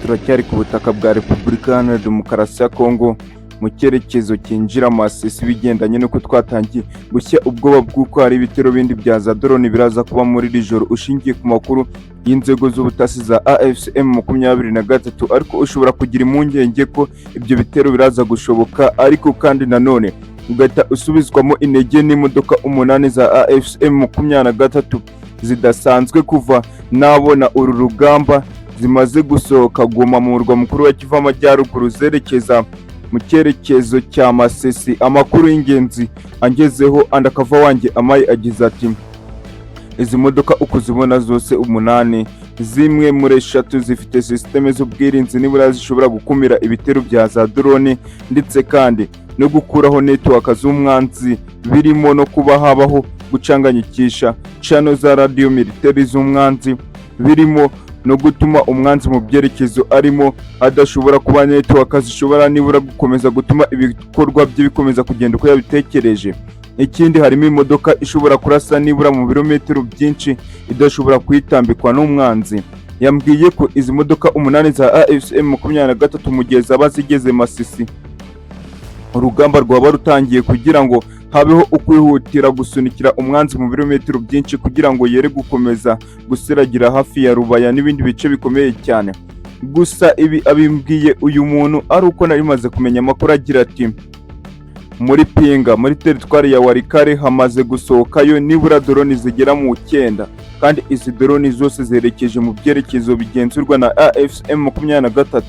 turacyari ku butaka bwa Repubulika Iharanira Demokarasi ya Kongo mu cyerekezo cyinjira Masisi bigendanye nuko twatangiye gushya ubwoba bw'uko hari ibitero bindi bya za drone biraza kuba muri iri joro ushingiye ku makuru y'inzego z'ubutasi za AFCM 23 ariko ushobora kugira impungenge ko ibyo bitero biraza gushoboka ariko kandi nanone ugahita usubizwamo intege n'imodoka 8 za AFCM 23 zidasanzwe kuva nabona uru rugamba zimaze gusohoka Goma mu murwa mukuru wa Kivu Amajyaruguru zerekeza mu cyerekezo cya Masisi. Amakuru y'ingenzi angezeho andakava wanjye Amayi agize ati izi modoka uko zibona zose 8 zimwe muri 3 zifite systeme z'ubwirinzi nibura zishobora gukumira ibitero bya za drone ndetse kandi no gukuraho network z'umwanzi birimo no kuba habaho gucanganyikisha channel za radio military z'umwanzi birimo no gutuma umwanzi mu byerekezo arimo adashobora kuba network zishobora nibura gukomeza gutuma ibikorwa bye bikomeza kugenda uko yabitekereje. Ikindi harimo imodoka ishobora kurasa nibura mu birometero byinshi idashobora kwitambikwa n'umwanzi. Yambwiye ko izi modoka 8 za AFCM 23 mu gihe zaba zigeze Masisi urugamba rwaba rutangiye kugira ngo habeho ukwihutira gusunikira umwanzi mu birometero byinshi kugira ngo yere gukomeza gusiragira hafi ya Rubaya n'ibindi bice bikomeye cyane. Gusa ibi abimbwiye uyu muntu ari uko nari maze kumenya amakuru agira ati muri Pinga muri teritwari ya Warikare hamaze gusohokayo nibura drone zigera mu 9 kandi izi drone zose zerekeje mu byerekezo bigenzurwa na AFCM 23.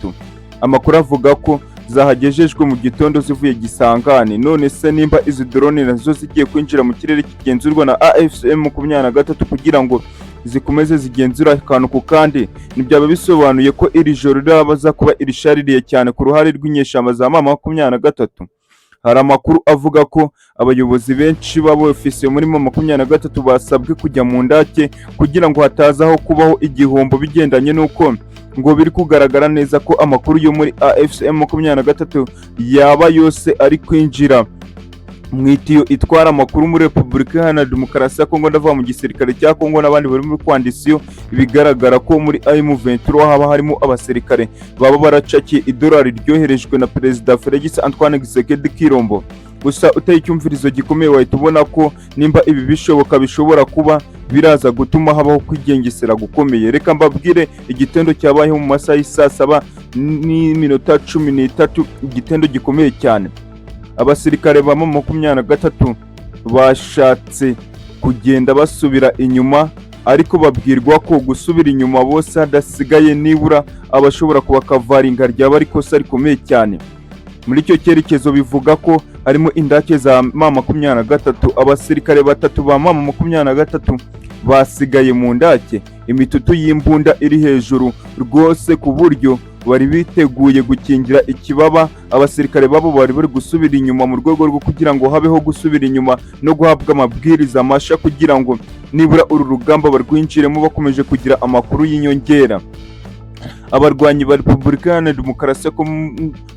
Amakuru avuga ko zahagejejwe mu gitondo zivuye Gisangani. None se nimba izi drone nazo zigiye kwinjira mu kirere kigenzurwa na AFCM 23 kugira ngo zikomeze zigenzura akantu ku kandi, nibyaba bisobanuye ko iri joro rirabaza kuba irishaririye cyane ku ruhare rw'inyeshamba za M23. Hari amakuru avuga ko abayobozi benshi b'abofisiye muri M23 basabwe kujya mu ndake kugira ngo hatazaho kubaho igihombo bigendanye nuko ngo biri kugaragara neza ko amakuru yo muri AFCM 23 yaba yose ari kwinjira mu itiyo itwara amakuru muri Repubulika Iharanira Demokarasi ya Kongo ndava mu gisirikare cya Kongo n'abandi bari muri kwandisiyo. Bigaragara ko muri M23 haba harimo abasirikare baba baracakiye idolari ryoherejwe na Perezida Frds Antoine Tshisekedi Kirombo. Gusa utayicyumvirizo gikomeye wahita ubona ko nimba ibi bishoboka bishobora kuba biraza gutuma habaho kwigengesera gukomeye. Reka mbabwire igitendo cyabayeho mu masaha y'isa 7 n'iminota 13, igitendo gikomeye cyane. Abasirikare ba M23 bashatse kugenda basubira inyuma ariko babwirwa ko gusubira inyuma bose hadasigaye nibura abashobora kubakavaringa ryaba ari kosa rikomeye cyane. Muri icyo cyerekezo bivuga ko harimo indake za M23. Abasirikare 3 ba M23 basigaye mu ndake, imitutu y'imbunda iri hejuru rwose ku buryo bari biteguye gukingira ikibaba. Abasirikare babo bari bari gusubira inyuma mu rwego rwo kugira ngo habeho gusubira inyuma no guhabwa amabwiriza masha kugira ngo nibura uru rugamba barwinjiremo bakomeje kugira amakuru y'inyongera. Abarwanyi ba Repubulika Iharanira Demokarasi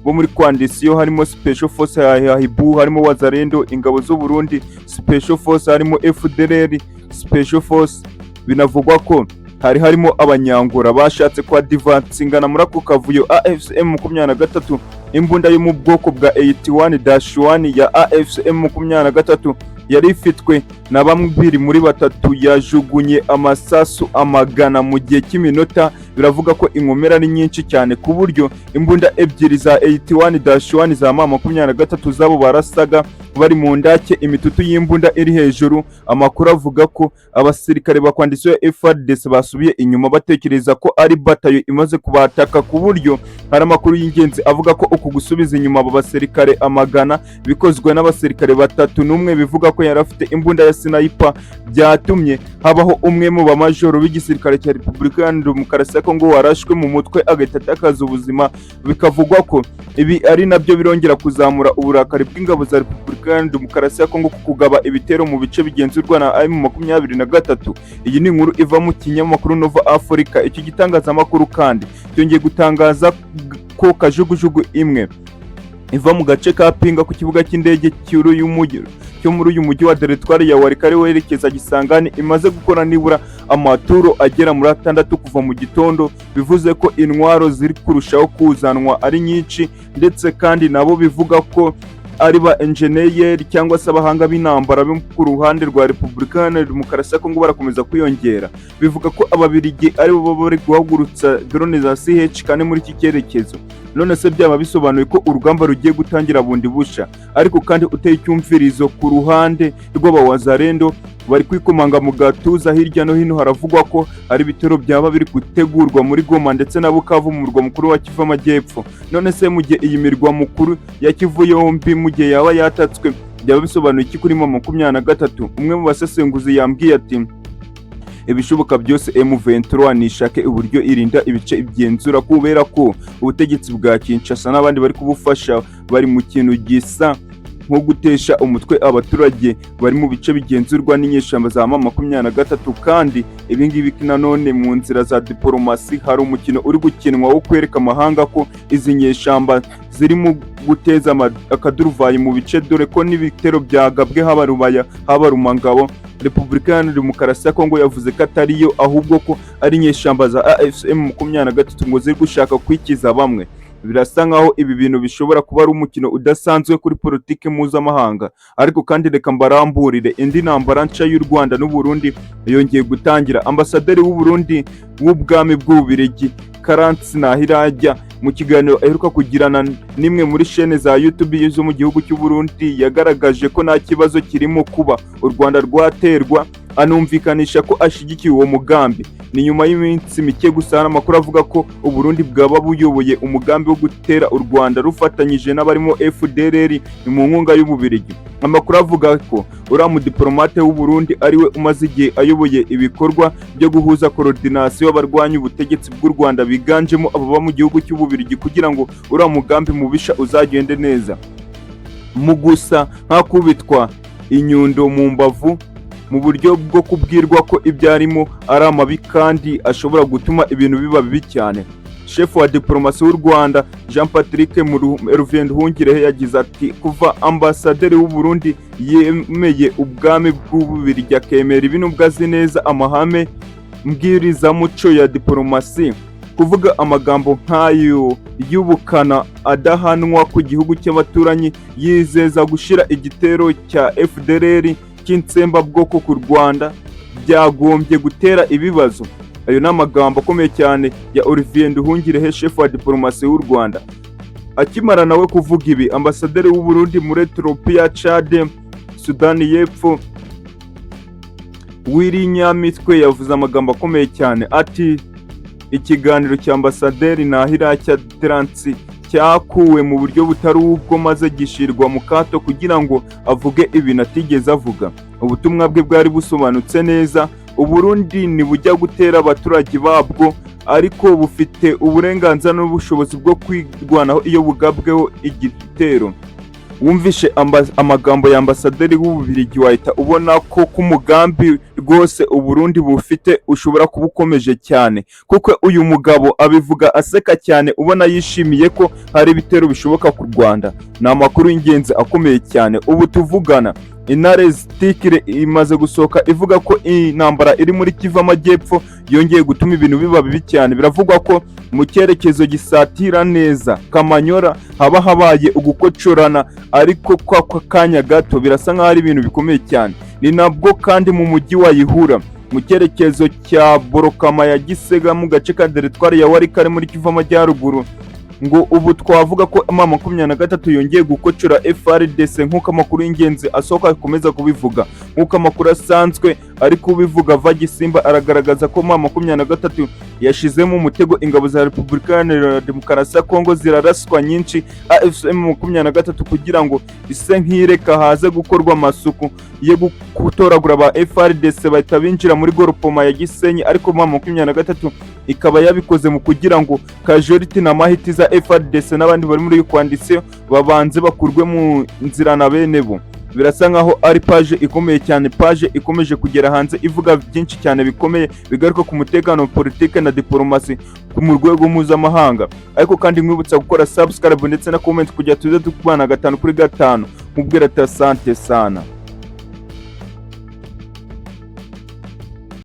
bo muri kwandisiyo harimo Special Force ya Hibu, harimo Wazalendo, ingabo z'u Burundi, Special Force, harimo FDLR, Special Force. Binavugwa ko harimo abanyangora bashatse kwa divansingana muri ako kavuyo AFCM 23. Imbunda yo mu bwoko bwa 81-1 ya AFCM 23 yari ifitwe na bamwe muri 3 yajugunye amasasu amagana mu gihe cy'iminota. Biravuga ko inkomera ari nyinshi cyane ku buryo imbunda 2 za 81-1 za M23 zabo barasaga bari mu ndake, imitutu y'imbunda iri hejuru. Amakuru avuga ko abasirikare bakwandisiye Frds basubiye inyuma batekereza ko ari batayo imaze kubataka ku buryo hari amakuru y'ingenzi avuga ko uku gusubiza inyuma aba basirikare amagana bikozwe n'abasirikare 3 n'umwe bivuga ko yari afite imbunda ya sniper, byatumye habaho umwe mu bamajoro b'igisirikare cya Repubulika Iharanira Demokarasi ya Kongo warashwe mu mutwe agahita atakaza ubuzima. Bikavugwa ko ibi ari nabyo birongera kuzamura uburakari bw'ingabo za Repubulika Iharanira Demokarasi ya Kongo kugaba ibitero mu bice bigenzurwa na M23. Iyi ni inkuru iva mu kinyamakuru Nova Africa. Icyo gitangazamakuru kandi cyongeye gutangaza ko kajugujugu imwe iva mu gace ka Pinga ku kibuga cy'indege cyo muri uyu mujyi wa Teritwari ya Walikale werekeza Gisangani imaze gukora nibura amaturo agera muri 6 kuva mu gitondo, bivuze ko intwaro ziri kurushaho kuzanwa ari nyinshi, ndetse kandi nabo bivuga ko ari ba enjeniyeri cyangwa se abahanga b'intambara bo ku ruhande rwa Repubulika Iharanira Demokarasi ya Kongo barakomeza kwiyongera. Bivuga ko ababirigi ari bo bari guhagurutsa drone za CH kandi muri iki cyerekezo. None se byaba bisobanuye ko urugamba rugiye gutangira bundi busha, ariko kandi uteye icyumvirizo ku ruhande rw'abawazarendo bari kwikomanga mu gatuza. Hirya no hino haravugwa ko ari ibitero byaba biri gutegurwa muri Goma ndetse na Bukavu mu murwa mukuru wa Kivu Amajyepfo. None se mu gihe iyi mirwa mukuru ya Kivu yombi mu gihe yaba yatatswe, byaba bisobanuye iki kuri M23? Umwe mu basesenguzi yambwiye ati ibishoboka byose M23 nishake uburyo irinda ibice ibyenzura, kubera ko ubutegetsi bwa Kinshasa n'abandi bari kubufasha bari mu kintu gisa nko gutesha umutwe abaturage bari mu bice bigenzurwa n'inyeshamba za M23. Kandi ibingibi nanone mu nzira za diplomasi hari umukino uri gukinwa wo kwereka amahanga ko izi nyeshamba ziri mu guteza akaduruvayi mu bice, dore ko n'ibitero byagabwe haba Rubaya haba Rumangabo. Repubulika Iharanira Demokarasi ya Kongo yavuze ko atariyo, ahubwo ko ari nyeshamba za AFC/M23 ngo ziri gushaka kwikiza bamwe. Birasa nkaho ibi bintu bishobora kuba ari umukino udasanzwe kuri politike mpuzamahanga. Ariko kandi reka mbaramburire, indi ntambara nshya y'u Rwanda n'u Burundi yongeye gutangira. Ambasaderi w'u Burundi w'ubwami bw'Ububirigi Karansi Nahirajya mu kiganiro aheruka kugirana nimwe muri chaîne za YouTube zo mu gihugu cy'u Burundi yagaragaje ko nta kibazo kirimo kuba u Rwanda rwaterwa, anumvikanisha ko ashigikiye uwo mugambi. Ni nyuma y'iminsi mike gusa amakuru avuga ko u Burundi bwaba buyoboye umugambi wo gutera u Rwanda rufatanyije n'abarimo FDLR mu nkunga y'Ububirigi. Amakuru avuga ko uriya mudiplomate w'u Burundi ariwe umaze igihe ayoboye ibikorwa byo guhuza coordination y'abarwanya ubutegetsi bw'u Rwanda biganjemo ababa mu gihugu cy'Ububirigi, kugira ngo uriya mugambi mubisha uzagende neza. Mu gusa nk'akubitwa inyundo mu mbavu mu buryo bwo kubwirwa ko ibyarimo ari amabi kandi ashobora gutuma ibintu biba bibi cyane. Chef wa diplomasi w'u Rwanda Jean Patrick Nduhungirehe yagize ati kuva ambasaderi w'u Burundi yemeye ubwami bw'Ububirigi akemera ibintu bwazi neza amahame mbwirizamuco ya diplomasi, kuvuga amagambo nk'ayo y'ubukana adahanwa ku gihugu cy'abaturanyi, yizeza gushira igitero cya FDLR cy'intsembabwoko ku Rwanda byagombye gutera ibibazo. Ayo ni amagambo akomeye cyane ya Olivier Nduhungirehe, chef wa diplomasi w'u Rwanda. Akimara nawe kuvuga ibi, ambasaderi w'u Burundi muri Ethiopia, Chad, Sudani y'Epfo Wirinyamitwe yavuze amagambo akomeye cyane ati ikiganiro cya ambasaderi Nahirajya Terence cyakuwe mu buryo butari ubwo maze gishirwa mu kato kugira ngo avuge ibintu atigeze avuga. Ubutumwa bwe bwari busobanutse neza. Uburundi ni bujya gutera abaturage babwo, ariko bufite uburenganzira n'ubushobozi bwo kwirwanaho iyo bugabweho igitero. Wumvishe amagambo ya ambasaderi w'Ububirigi wahita ubona ko kumugambi rwose Uburundi bufite ushobora kuba ukomeje cyane, kuko uyu mugabo abivuga aseka cyane, ubona yishimiye ko hari ibitero bishoboka ku Rwanda. Ni amakuru y'ingenzi akomeye cyane. Ubu tuvugana intare zitikire imaze gusohoka ivuga ko intambara iri muri Kivu Amajyepfo yongeye gutuma ibintu biba bibi cyane. Biravugwa ko mu cyerekezo gisatira neza Kamanyora haba habaye ugukocorana, ariko kwa kanya gato birasa nk'aho ari ibintu bikomeye cyane. Ni nabwo kandi mu mujyi wa Ihura mu cyerekezo cya Borokama ya Gisega mu gace ka Teritwari ya Walikale muri Kivu Amajyaruguru, ngo ubu twavuga ko M23 yongeye gukocora Frds nk'uko amakuru y'ingenzi asohoka akomeza kubivuga. Nk'uko amakuru asanzwe ari kubivuga, Vagisimba aragaragaza ko M23 yashizemo umutego ingabo za Repubulika Iharanira Demokarasi ya Kongo ziraraswa nyinshi AFC/M23 kugira ngo ise nk'ireka haze gukorwa amasuku yo gutoragura ba Frds bahita binjira muri Goropoma ya Gisenyi, ariko M23 ikaba yabikoze mu kugira ngo casualty na mahiti za Frds n'abandi bari muri kwanditse babanze bakurwe mu nzira na bene bo. Birasa nkaho ari page ikomeye cyane, page ikomeje kugera hanze ivuga byinshi cyane bikomeye bigaruka ku mutekano, politike na diplomasi mu rwego mpuzamahanga. Ariko kandi mwibutsa gukora subscribe ndetse na comment kugira tuze tukubana 5 kuri 5. Mubwira ati asante sana.